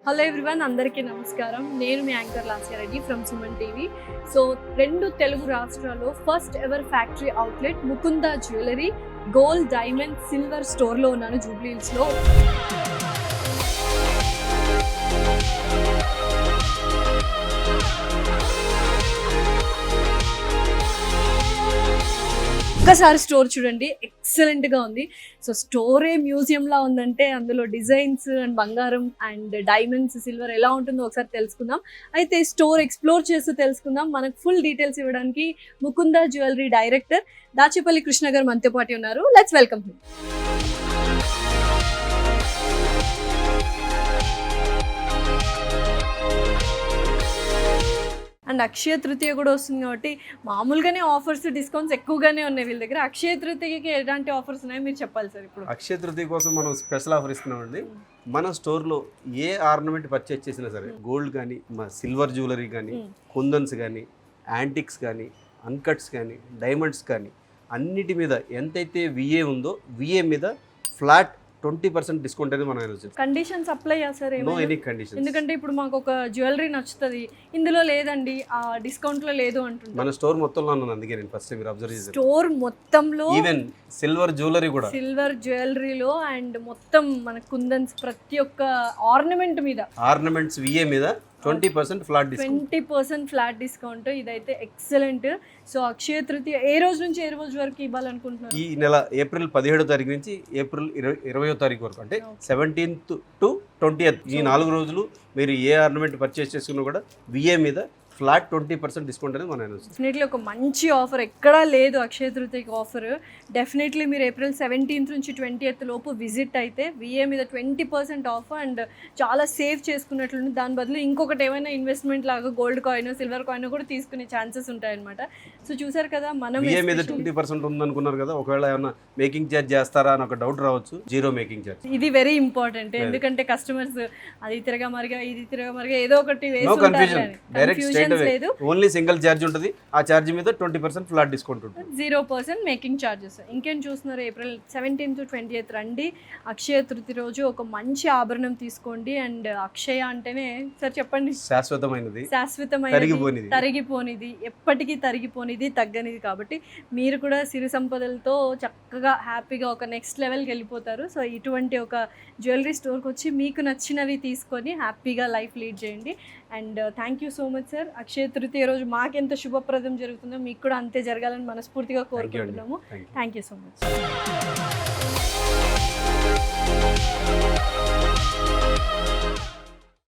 Hello everyone, అందరికీ నమస్కారం. నేను మీ anchor Lasya Reddy from Suman TV. So 2 Telugu రాష్ట్రాల్లో first ever factory outlet Mukunda jewellery gold, diamond, silver స్టోర్లో ఉన్నాను జూబ్లీ హిల్స్లో. ఒక్కసారి స్టోర్ చూడండి, ఎక్సలెంట్గా ఉంది. సో స్టోరే మ్యూజియంలా ఉందంటే అందులో డిజైన్స్ అండ్ బంగారం అండ్ డైమండ్స్, సిల్వర్ ఎలా ఉంటుందో ఒకసారి తెలుసుకుందాం. అయితే స్టోర్ ఎక్స్ప్లోర్ చేస్తూ తెలుసుకుందాం. మనకు ఫుల్ డీటెయిల్స్ ఇవ్వడానికి ముకుంద జ్యువెలరీ డైరెక్టర్ దాచేపల్లి కృష్ణ గారు మనతో పాటు ఉన్నారు. Let's welcome him. And Akshaya Tritiya కూడా వస్తుంది కాబట్టి మామూలుగానే ఆఫర్స్, డిస్కౌంట్స్ ఎక్కువగానే ఉన్నాయి వీళ్ళ దగ్గర. అక్షయ తృతీయకి ఎలాంటి ఆఫర్స్ ఉన్నాయో మీరు చెప్పాలి సార్. ఇప్పుడు అక్షయ తృతీయ కోసం మనం స్పెషల్ ఆఫర్ ఇస్తున్నామండి. మన స్టోర్లో ఏ ఆర్నమెంట్ పర్చేస్ చేసినా సరే, గోల్డ్ కానీ, సిల్వర్ జ్యువెలరీ కానీ, కుందన్స్ కానీ, యాంటిక్స్ కానీ, అన్కట్స్ కానీ, డైమండ్స్ కానీ, అన్నిటి మీద ఎంతైతే విఏ ఉందో విఏ మీద ఫ్లాట్ 20% డిస్కౌంట్ అనేది మనం కండిషన్స్ అప్లై చేస్తారు. No any condition. ఎందుకంటే ఇప్పుడు మాకు ఒక జ్యువెలరీ నచ్చుతుంది, ఇందులో లేదండి, ఆ డిస్కౌంట్ లో లేదు అంటుంది. మన స్టోర్ మొత్తంలో ఉన్నాను, అందుకే నేను ఫస్ట్ మీరు అబ్జర్వ్ చేశాను. స్టోర్ మొత్తంలో ఈవెన్ సిల్వర్ జ్యువెలరీ కూడా, సిల్వర్ జ్యువెలరీలో అండ్ మొత్తం మన కుందన్స్ ప్రతి ఒక్క ఆర్నమెంట్ మీద, ఆర్నమెంట్స్ విఏ మీద 20% ఫ్లాట్ డిస్కౌంట్. 20% flat discount. ఇదైతే ఎక్సలెంట్. సో అక్షయ తృతీయ ఏ రోజు నుంచి ఏ రోజు వరకు ఇవ్వాలనుకుంటున్నారు? ఈ నెల ఏప్రిల్ 17వ తారీఖు నుంచి ఏప్రిల్ 20వ తారీఖు వరకు, అంటే 17th to 20th ఈ 4 రోజులు మీరు ఏ ఆర్నమెంట్ పర్చేస్ చేసుకున్నా కూడా విఏ మీద ఫ్లాట్ 20% డిస్కౌంట్ అనేది మనం డెఫినెట్లీ ఒక మంచి ఆఫర్ ఎక్కడా లేదు అక్షయ తృతీయకి ఆఫర్. డెఫినెట్లీ మీరు ఏప్రిల్ 17th నుంచి 20th లోపు విజిట్ అయితే విఏ మీద 20% ఆఫ్ అండ్ చాలా సేవ్ చేసుకున్నట్లుంది. దాని బదులు ఇంకొకటి ఏమైనా ఇన్వెస్ట్మెంట్ లాగా గోల్డ్ కాయిన్, సిల్వర్ కాయిన్ కూడా తీసుకునే ఛాన్సెస్ ఉంటాయన్నమాట. సో చూసారు కదా, మనం విఏ మీద 20% ఉందనుకున్నారు కదా, ఒకవేళ ఏమైనా మేకింగ్ ఛార్జ్ చేస్తారా అని ఒక డౌట్ రావచ్చు. 0 మేకింగ్ ఛార్జ్. ఇది వెరీ ఇంపార్టెంట్, ఎందుకంటే కస్టమర్స్ అది తిరగా మరిగా ఇది తిరగా మరిగా ఏదో ఒకటి లేదు, ఓన్లీ సింగిల్ ఛార్జ్ ఉంటుంది. ఆ ఛార్జ్ మీద 20% ఫ్లాట్ డిస్కౌంట్ ఉంటుంది, 0% మేకింగ్ ఛార్జెస్. ఇంకేం చూస్తున్నారు, ఏప్రిల్ 17th to 20th రండి. అక్షయ తృతీయ రోజు ఒక మంచి ఆభరణం తీసుకోండి. అండ్ అక్షయ అంటేనే సార్ చెప్పండి, శాశ్వతమైనది, తరిగిపోనిది, ఎప్పటికీ తరిగిపోనిది, తగ్గనిది. కాబట్టి మీరు కూడా సిరి సంపదలతో చక్కగా హ్యాపీగా ఒక నెక్స్ట్ లెవెల్కి వెళ్ళిపోతారు. సో ఇటువంటి ఒక జ్యువెలరీ స్టోర్కి వచ్చి మీకు నచ్చినవి తీసుకొని హ్యాపీగా లైఫ్ లీడ్ చేయండి. And thank you so much sir. Akshaya Tritiya రోజు మాకెంత శుభప్రదం జరుగుతుందో మీకు కూడా అంతే జరగాలని మనస్ఫూర్తిగా కోరుకుంటున్నాము. Thank you so much.